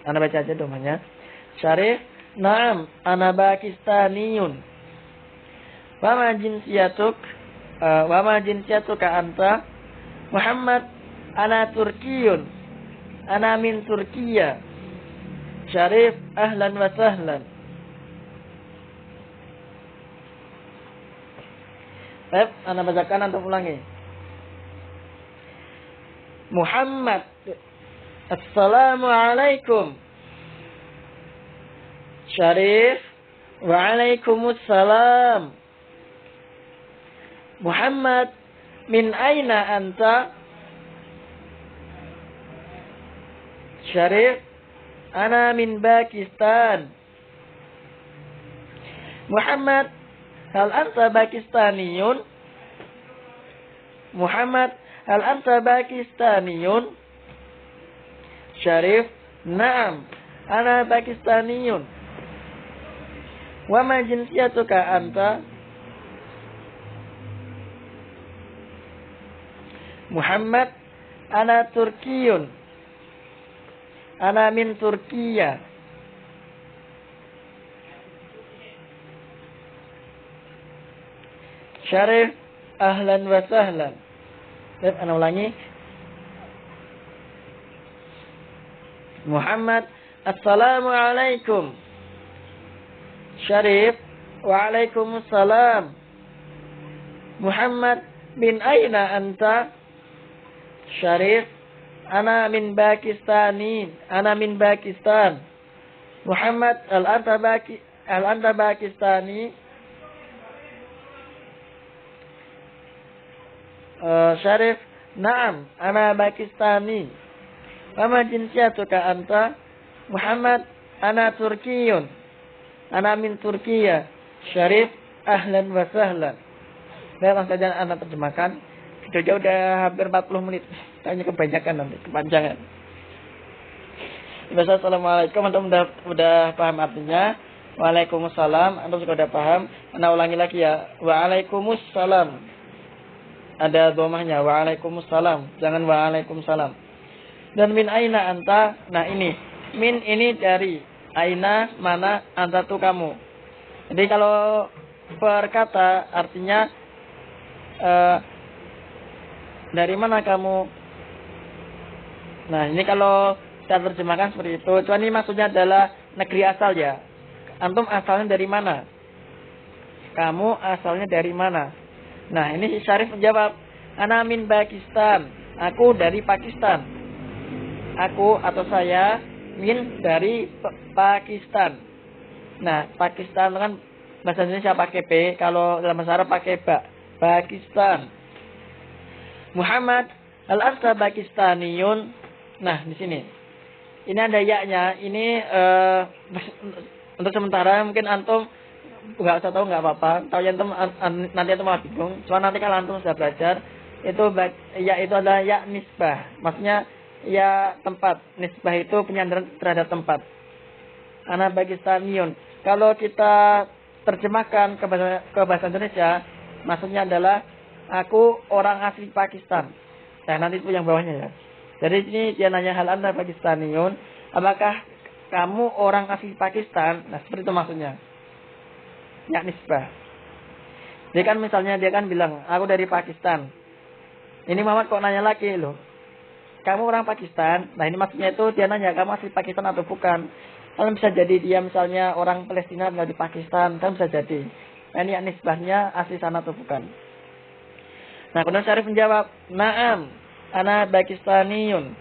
Ana baca aja namanya. Syarif, na'am, ana Pakistaniyun. Wa ma jinsiyatuk? Wa ma jinsiyatuka anta? Muhammad, ana Turkiyun. Ana min Turkiya. Syarif, ahlan wa sahlan. Baik, ana bacakan untuk ulangi. Muhammad, Assalamualaikum. Syarif, Waalaikumsalam. Muhammad, min aina anta? Syarif, ana min Pakistan. Muhammad, hal anta Pakistaniyun? Muhammad, hal anta Pakistaniyun? Syarif, na'am, ana Pakistaniyun. Wa ma jinsiyatuka anta? Muhammad, ana Turkiyun. Ana min Turkiya. Syarif, ahlan wa sahlan. Lihat, ana ulangi. Muhammad, Assalamualaikum. Syarif, Waalaikumsalam. Muhammad, min aina anta? Syarif, ana min Pakistani. Ana min Pakistan. Muhammad, al anta Pakistani? Syarif, na'am, ana Pakistani. Wama jinsiyatuka anta? Muhammad, ana Turkiyun. Ana min Turkiya. Syarif, ahlan wa sahlan. Langsung saja ana terjemahkan. Videonya udah hampir 40 menit. Tanya kebanyakan nanti, kepanjangan. Biasa Assalamualaikum, antum udah paham artinya. Waalaikumsalam, antum juga udah paham. Ana ulangi lagi ya. Waalaikumsalam. Ada domahnya, Waalaikumsalam. Jangan Waalaikumsalam. Dan min aina anta? Nah ini. Min ini dari. Aina, mana, anta tuh kamu. Jadi kalau perkata artinya dari mana kamu? Nah ini kalau saya terjemahkan seperti itu. Cuman ini maksudnya adalah negeri asal ya. Antum asalnya dari mana? Kamu asalnya dari mana? Nah ini si Syarif menjawab, ana min Pakistan. Aku dari Pakistan. Aku atau saya min dari Pakistan. Nah Pakistan kan bahasa Indonesia pakai P. Kalau dalam bahasa Arab pakai ba. Pakistan. Muhammad, Hal anta Pakistaniyun. Nah, di sini. Ini ada ya-nya. Ini untuk sementara mungkin antum nggak usah tahu, nggak apa-apa. Tahu ya antum, nanti antum malah bingung. Cuma nanti kalau antum sudah belajar, ya itu adalah ya nisbah. Maksudnya ya tempat. Nisbah itu penyandaran terhadap tempat. Ana Pakistaniyun. Kalau kita terjemahkan ke bahasa Indonesia, maksudnya adalah aku orang asli Pakistan. Nah, nanti itu yang bawahnya ya. Jadi ini dia nanya hal anta Pakistaniyun, apakah kamu orang asli Pakistan? Nah, seperti itu maksudnya. Ya nisbah. Dia kan misalnya dia kan bilang, aku dari Pakistan. Ini Muhammad kok nanya lagi loh. Kamu orang Pakistan? Nah, ini maksudnya itu dia nanya kamu asli Pakistan atau bukan? Kan bisa jadi dia misalnya orang Palestina tinggal di Pakistan, kan bisa jadi. Nah, ini ya nisbahnya asli sana atau bukan? Nah, kemudian Syarif menjawab, "Na'am, ana Pakistaniyun."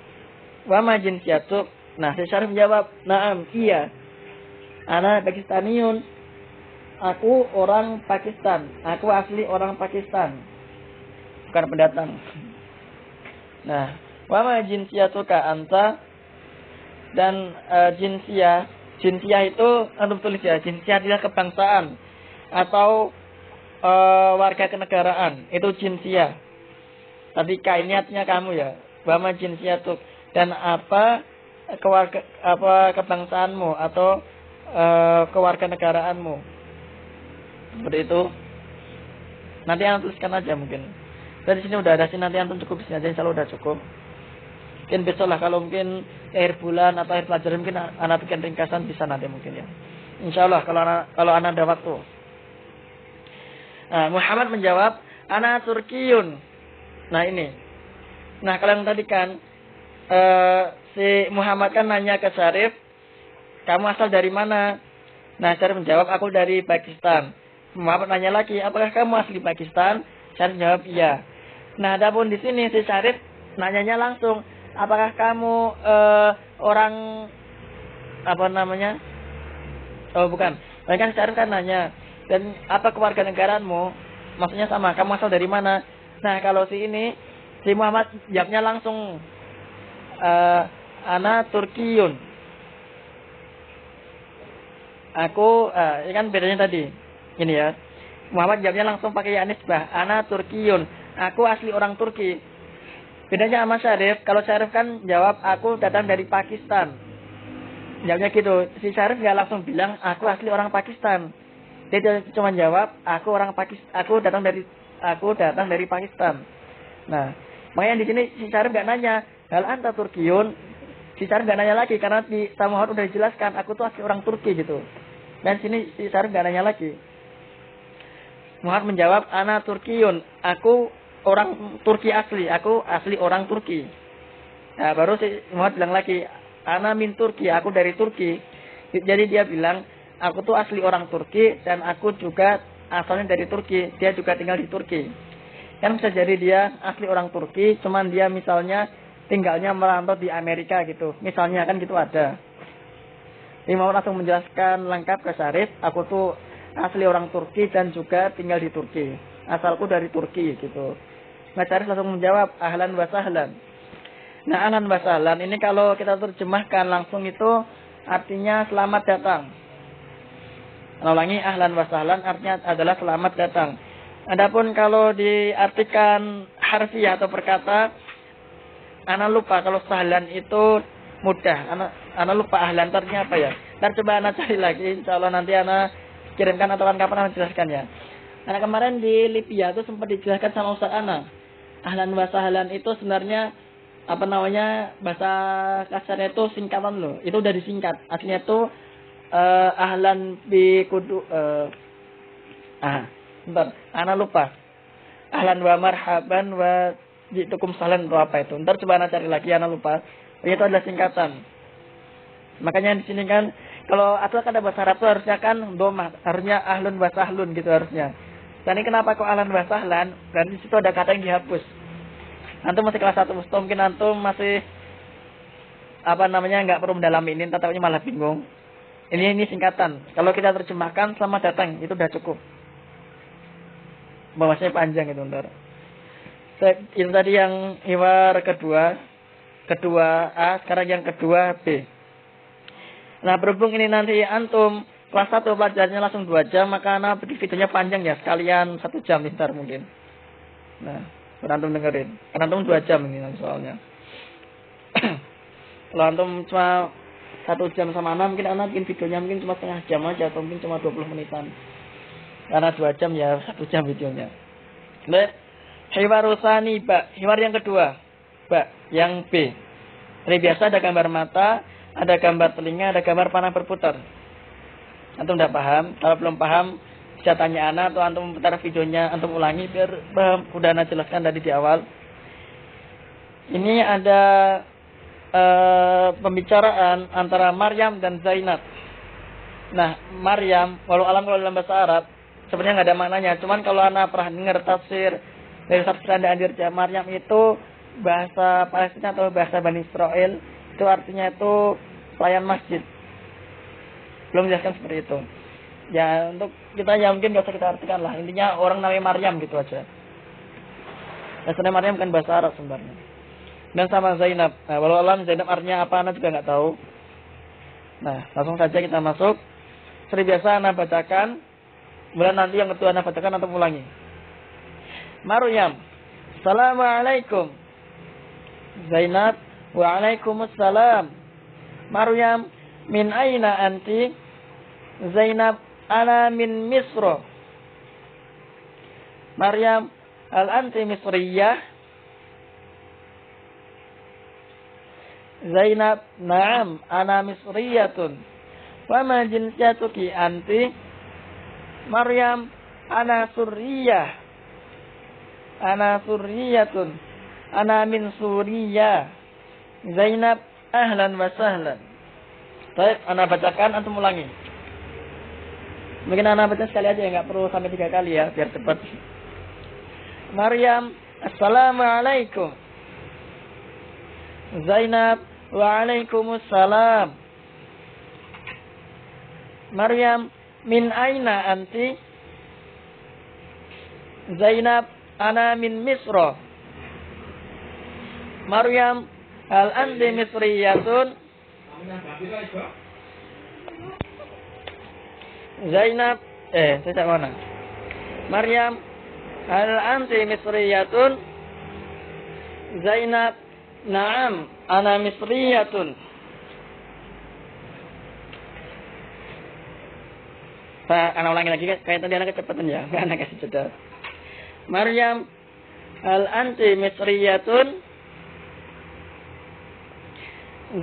Wa ma jinsiyatuk? Nah, Syarif menjawab, "Na'am, iya. Ana Pakistaniyun." Aku orang Pakistan. Aku asli orang Pakistan. Bukan pendatang. Nah, wa ma jinsiyatuka anta? Dan jinsiyah itu antum tulis ya. Jinsiyah adalah kebangsaan atau warga kenegaraan. Itu jinsiyah. Tadi kainnya kamu ya. Wa ma jinsiyatuk? Dan apa kebangsaanmu atau kewarganegaraanmu? Seperti itu. Nanti antum tuliskan aja mungkin. Dari sini udah ada sih, nanti antum cukup sini aja, insyaallah udah cukup. Mungkin besok lah kalau mungkin akhir bulan atau akhir pelajaran mungkin anak bikin ringkasan bisa nanti mungkin ya. Insyaallah kalau anak ada waktu. Nah, Muhammad menjawab, "Ana Turkiyun." Nah, ini. Nah, kalau yang tadi kan si Muhammad kan nanya ke Syarif, "Kamu asal dari mana?" Nah, Syarif menjawab, "Aku dari Pakistan." Muhammad nanya lagi, "Apakah kamu asli Pakistan?" Syarif jawab, "Iya." Nah, adapun di sini si Syarif nanyanya langsung, "Apakah kamu orang apa namanya?" Oh, bukan. Mereka kan Syarif kan nanya, "Dan apa kewarganegaraanmu?" Maksudnya sama, "Kamu asal dari mana?" Nah, kalau si Muhammad jawabnya langsung, "Ana Turkiyun." Aku, ini kan bedanya tadi. Ini ya. Muhammad jawabnya langsung pakai ya nisbah. Ana Turkiyun. Aku asli orang Turki. Bedanya sama Syarif. Kalau Syarif kan jawab, aku datang dari Pakistan. Jawabnya gitu. Si Syarif nggak langsung bilang, aku asli orang Pakistan. Dia cuma jawab, aku datang dari Pakistan. Nah, makanya di sini si Syarif nggak nanya, hal anta Turkiyun. Si Syarif nggak nanya lagi karena di Muhammad udah dijelaskan, aku tuh asli orang Turki gitu. Dan sini si Syarif nggak nanya lagi. Muhammad menjawab, "Ana Turkiyun." Aku orang Turki asli. Aku asli orang Turki. Nah, baru si Muhammad bilang lagi, "Ana min Turki." Aku dari Turki. Jadi dia bilang, aku tuh asli orang Turki dan aku juga asalnya dari Turki. Dia juga tinggal di Turki. Kan bisa jadi dia asli orang Turki, cuman dia misalnya tinggalnya merantau di Amerika gitu. Misalnya kan gitu ada. Imam langsung menjelaskan lengkap ke Syarif, aku tuh asli orang Turki dan juga tinggal di Turki. Asalku dari Turki gitu. Nah, Syarif langsung menjawab, "Ahlan wa sahlan." Nah, ahlan wa sahlan ini kalau kita terjemahkan langsung itu artinya selamat datang. Ulangi, ahlan wa sahlan artinya adalah selamat datang. Adapun kalau diartikan harfiah atau perkata, ana lupa kalau sahlan itu mudah. Ana lupa ahlan artinya apa ya? Ntar coba ana cari lagi, insyaallah nanti ana kirimkan atau kapan ana jelaskan ya. Karena kemarin di Libya itu sempat dijelaskan sama Ustaz Ana. Ahlan wa sahlan itu sebenarnya apa namanya, bahasa kasarnya itu singkatan loh. Itu udah disingkat. Aslinya itu ahlan bi kudu bentar, ana lupa. Ahlan wa marhaban wa jitukum sahlan itu apa itu? Ntar coba ana cari lagi, ana lupa. Itu adalah singkatan. Makanya di sini kan kalau atau ada bahasa Arab itu harusnya kan domah, harusnya ahlun wa sahlun gitu harusnya. Dan ini kenapa kok ahlan wa sahlan? Dan di situ ada kata yang dihapus. Antum masih kelas 1 Mustafa, mungkin antum masih apa namanya enggak perlu mendalami ini, takutnya malah bingung. Ini singkatan. Kalau kita terjemahkan selamat datang itu udah cukup. Bahasanya panjang itu ntar. Itu tadi yang hiwar kedua A, sekarang yang kedua B. Nah, berhubung ini nanti antum kelas 1 pelajarannya langsung 2 jam, maka ana bikin videonya panjang ya, sekalian 1 jam ntar mungkin. Nah, antum dengerin. Karena antum 2 jam ini nanti soalnya. Kalau antum cuma 1 jam sama ana, mungkin ana bikin videonya mungkin cuma setengah jam aja, atau mungkin cuma 20 menitan. Karena 2 jam ya 1 jam videonya. Baik. Hiwarusani ba, hiwar yang kedua, ba, yang B. Seperti biasa ada gambar mata, ada gambar telinga, ada gambar panah berputar. Antum udah paham? Kalau belum paham, bisa tanya ana atau antum putar videonya, antum ulangi biar paham. Udah ana jelaskan tadi di awal. Ini ada pembicaraan antara Maryam dan Zainab. Nah, Maryam, walau alam kalau dalam bahasa Arab sebenarnya nggak ada maknanya. Cuman kalau ana pernah dengar tafsir dari tafsir Andir Maryam itu bahasa Palestina atau bahasa Bani Israel, itu artinya itu pelayan masjid. Belum jelaskan seperti itu. Ya untuk kita ya mungkin nggak usah kita artikan lah. Intinya orang namanya Maryam gitu aja. Bahasa Maryam kan bahasa Arab sebenarnya. Dan sama Zainab. Nah, walau alam Zainab artinya apa ana juga nggak tahu. Nah, langsung saja kita masuk. Seperti biasa ana bacakan. Kemudian nanti yang kedua ana bacakan atau ulangi. Maryam, Assalamualaikum. Zainab, Waalaikumsalam. Maryam, min aina anti? Zainab, ana min Misr. Maryam, al anti Misriyah? Zainab, na'am, ana Misriyatun. Wa ma jinsiyatuki anti? Maryam, ana Suriyah. Ana Suriyatun. Ana min Suriya. Zainab, ahlan wa sahlan. Baik, ana bacakan, antum ulangi. Mungkin ana baca sekali aja ya, enggak perlu sampai 3 kali ya, biar cepat. Maryam, Assalamualaikum. Zainab, Waalaikumsalam. Maryam, min aina anti? Zainab, ana min Misra. Maryam, hal anti Misriyatun? Zainab, saya mana? Maryam, hal anti Misriyatun? Zainab, na'am, ana Misriyatun. Ana ulangi lagi kayak tadi anak kecepatan ya, anak kasih jeda. Maryam, hal anti Misriyatun?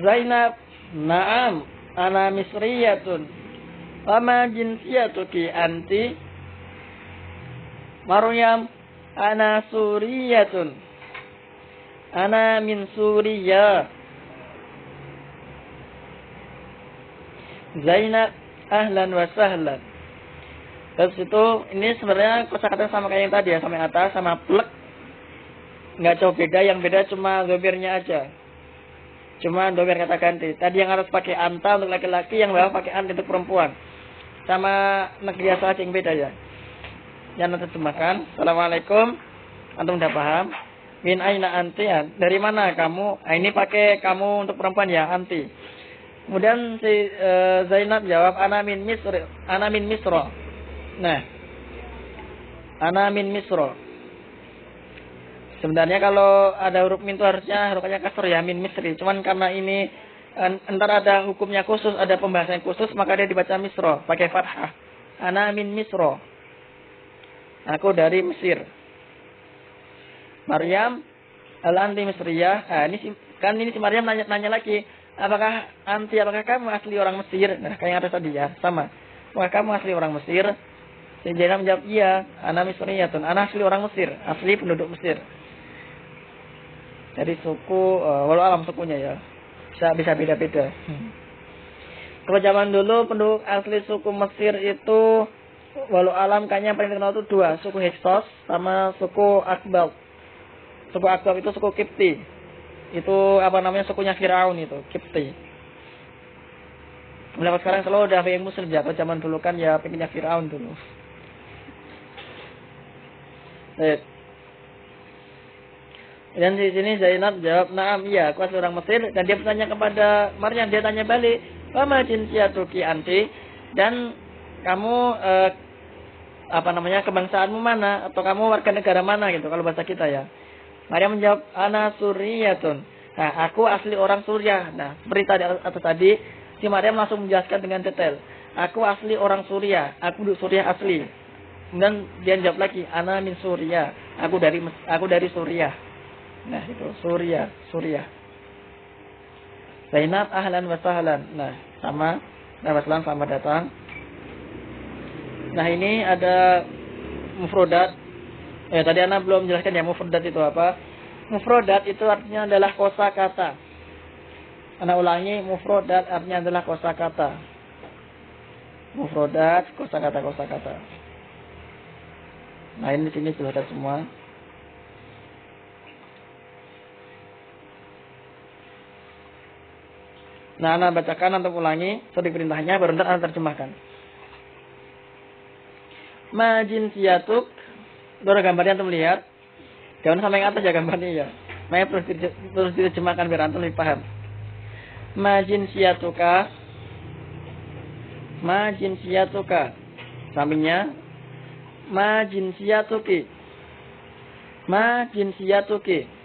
Zainab, na'am, ana Misriyatun. Wama jinsiyatuki anti? Maryam, ana Suriyatun. Ana min Suriya. Zainab, ahlan wa sahlan. Terus itu ini sebenarnya kosakata sama kayak yang tadi ya, sama yang atas sama plek. Enggak jauh beda, yang beda cuma domirnya aja. Cuma domir kata ganti. Tadi yang harus pakai anta untuk laki-laki, yang bawah pakai anta untuk perempuan. Sama negeri asal aja yang beda ya. Yang nanti terjemahkan. Assalamualaikum. Antum udah paham? Min aina anti ya. Dari mana kamu? Nah, ini pakai kamu untuk perempuan ya, anti. Kemudian si Zainab jawab ana min Misra. Nah, ana min Misra. Sebenarnya kalau ada huruf min itu harusnya hurufnya kasar ya, min Misri. Cuman karena ini entar ada hukumnya khusus, ada pembahasan khusus, maka dia dibaca Misra pakai fathah. Ana min Misra. Aku dari Mesir. Maryam, al anti Misriyah. Nah, ini si Maryam nanya lagi, apakah kamu asli orang Mesir? Nah, kayak yang ada tadi ya, sama. Apakah kamu asli orang Mesir? Si Zainab menjawab, iya, ana Misriyatun. Ana asli orang Mesir, asli penduduk Mesir. Jadi suku, walau alam sukunya ya, bisa beda-beda. Kalau zaman dulu penduduk asli suku Mesir itu, walau alam kayaknya yang paling terkenal itu 2, suku Hyksos sama suku Akbal. Suku Akbal itu suku Kipti. Itu apa namanya sukunya Firaun itu, Kipti. Kalau sekarang selalu udah yang Muslim ya, kalau zaman dulu kan ya pengennya Firaun dulu. Dan di sini Zainab jawab, "Na'am, iya, aku asli orang Mesir." Dan dia bertanya kepada Maryam, dia tanya balik, "Wa ma jinsiyatuki anti?" Dan kamu kebangsaanmu mana, atau kamu warga negara mana gitu kalau bahasa kita ya. Maryam menjawab, "Ana Suriyatun." Nah, aku asli orang Suriah. Nah, seperti tadi atau tadi si Maryam langsung menjelaskan dengan detail. Aku asli orang Suriah, aku Suriah asli. Kemudian dia jawab lagi, "Ana min Suriah." Aku dari Suriah. Nah, itu Suriah. Zainab, ahlan wa sahlan. Nah, sama. Selamat datang. Nah, ini ada mufrodat. Tadi Ana belum menjelaskan ya mufrodat itu apa. Mufrodat itu artinya adalah kosakata. Ana ulangi, mufrodat artinya adalah kosakata. Mufrodat, kosakata. Nah, ini di sini sudah ada semua. Nah, Ana bacakan atau ulangi seperti perintahnya, baru nanti Ana terjemahkan. Ma jinsiyatuk, baru gambarnya antum lihat. Jangan sampai yang atas ya gambarnya ya. Maya terus diterjemahkan biar antum lebih paham. Ma jinsiyatuka. Sampingnya ma jinsiyatuki.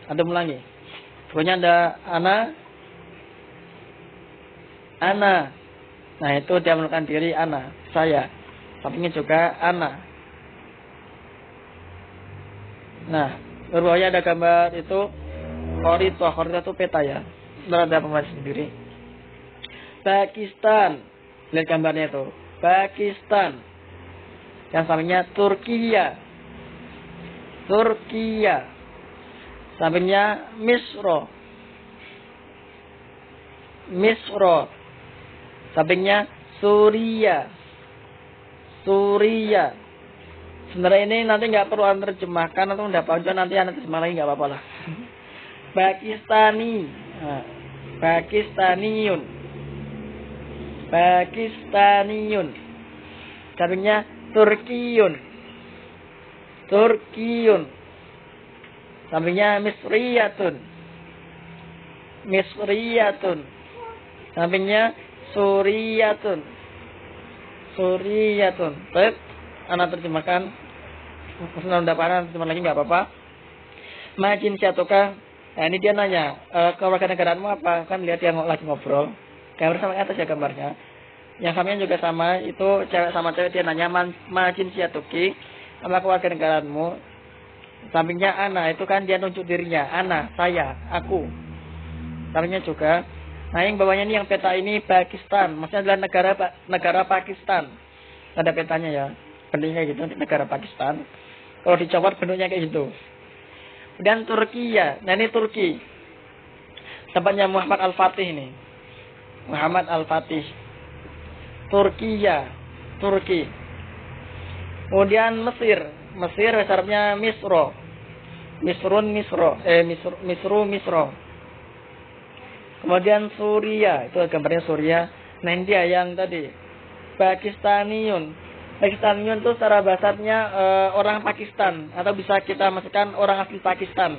Ada ulangi. Pokoknya ada ana. Nah, itu dia menunjukkan diri ana, saya. Sampingnya juga ana. Nah, berbawahnya ada gambar itu kharidah itu peta ya. Berada pembaca sendiri. Pakistan. Lihat gambarnya itu. Pakistan. Yang sampingnya Turkiya. Sampingnya Misro. Sampingnya Suriah. Sebenarnya ini nanti nggak perlu Anda terjemahkan atau nggak apa-apa, nanti Anda terjemah lagi nggak apa-apa lah. Pakistaniyun. Sampingnya Turkiyun. Sampingnya Misriyatun. Sampingnya Suriyatun. Baik, Ana terjemahkan. Sudah mendapatkan terjemah lagi nggak apa-apa. Majin syatuka. Nah, ini dia nanya, kewarganegaraanmu apa? Kan lihat yang lagi ngobrol. Gambar sama atas ya gambarnya. Yang sampingnya juga sama, itu cewek sama cewek, dia nanya majin syatuki. Apa kewarganegaraanmu? Sampingnya ana, itu kan dia nunjuk dirinya. Ana, saya, aku. Sampingnya juga. Nah, yang bawahnya ini yang peta ini Pakistan. Maksudnya adalah negara Pakistan. Ada petanya ya. Bentuknya gitu, negara Pakistan. Kalau dicopot bentuknya kayak gitu. Kemudian Turki ya. Nah, ini Turki. Tempatnya Muhammad Al-Fatih ini. Turki. Kemudian Mesir. Bahasa Arabnya Misro. Misro. Kemudian Suriah, itu gambarnya Suriah. Nah, ini dia yang tadi Pakistaniyun itu secara bahasanya orang Pakistan, atau bisa kita masukkan orang asli Pakistan.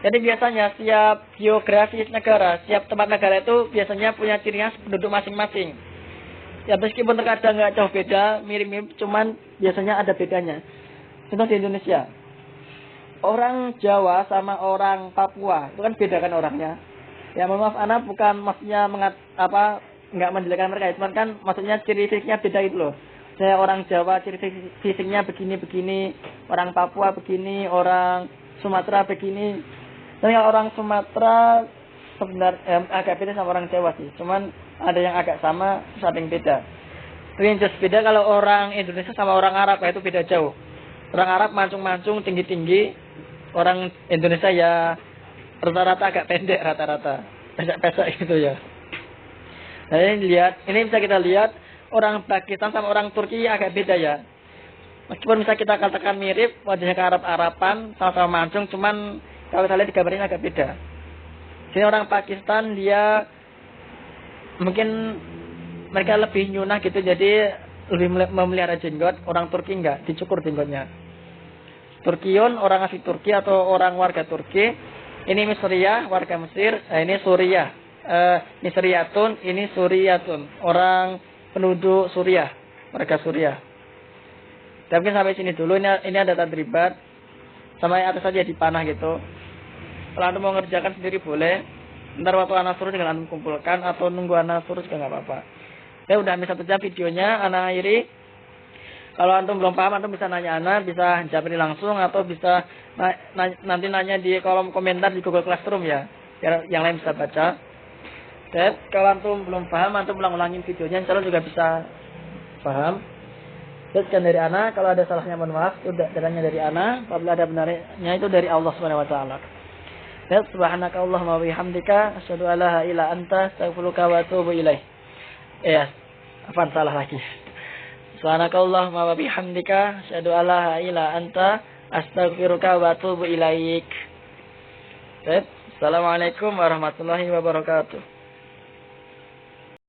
Jadi biasanya setiap geografis negara, setiap tempat negara itu biasanya punya ciri khas penduduk masing-masing. Ya, meskipun terkadang nggak jauh beda, mirip-mirip, cuman biasanya ada bedanya. Contoh di Indonesia, orang Jawa sama orang Papua itu kan beda kan orangnya. Ya, mohon maaf, Ana bukan maksudnya nggak menjelekkan mereka, cuman kan maksudnya ciri fisiknya beda itu loh. Saya orang Jawa ciri fisiknya begini, orang Papua begini, orang Sumatera begini. Dan yang orang Sumatera sebenarnya agak beda sama orang Jawa sih. Cuman ada yang agak sama, ada yang beda. Tapi yang jelas beda kalau orang Indonesia sama orang Arab, itu beda jauh. Orang Arab mancung-mancung, tinggi-tinggi. Orang Indonesia ya rata-rata agak pendek, pesek-pesek gitu ya. Nah, ini bisa kita lihat orang Pakistan sama orang Turki agak beda ya. Meskipun bisa kita katakan mirip, wajahnya ke Arab-Araban, sama-sama mancung, cuman kalau kita lihat di gambar ini agak beda. Sini orang Pakistan dia mungkin mereka lebih nyunah gitu, jadi lebih memelihara jenggot. Orang Turki enggak, dicukur jenggotnya. Turkiyun, orang asli Turki atau orang warga Turki, Ini Misriyah, warga Mesir. Ini Suriah. Misriyatun, ini Suriyatun. Orang penduduk Suriah, warga Suriah. Tapi sampai sini dulu. Ini ada tadribat. Sampai atas saja dipanah gitu. Kalau Anda mau ngerjakan sendiri boleh. Ntar waktu Anda suruh dengan Anda kumpulkan. Atau nunggu Anda suruh juga nggak apa-apa. Ya udah ambil 1 jam videonya. Anda akhiri. Kalau Antum belum paham, Antum bisa nanya Ana, bisa jawab ini langsung, atau bisa nanti nanya di kolom komentar di Google Classroom ya, biar yang lain bisa baca. Dan kalau Antum belum paham, Antum ulang-ulangin videonya, insya Allah juga bisa paham. Sekian dari Ana, kalau ada salahnya mohon maaf, itu datangnya dari Ana, apabila ada benarnya itu dari Allah Subhanahu wa taala. Dan subhanaka Allahumma wa bihamdika asyhadu an la ilaha illa anta astaghfiruka wa atubu ilaik. Apaan salah lagi? Subhanakallahumma wa bihamdika asyhadu an la ilaha illa anta astaghfiruka wa atubu ilaik. Assalamualaikum warahmatullahi wabarakatuh.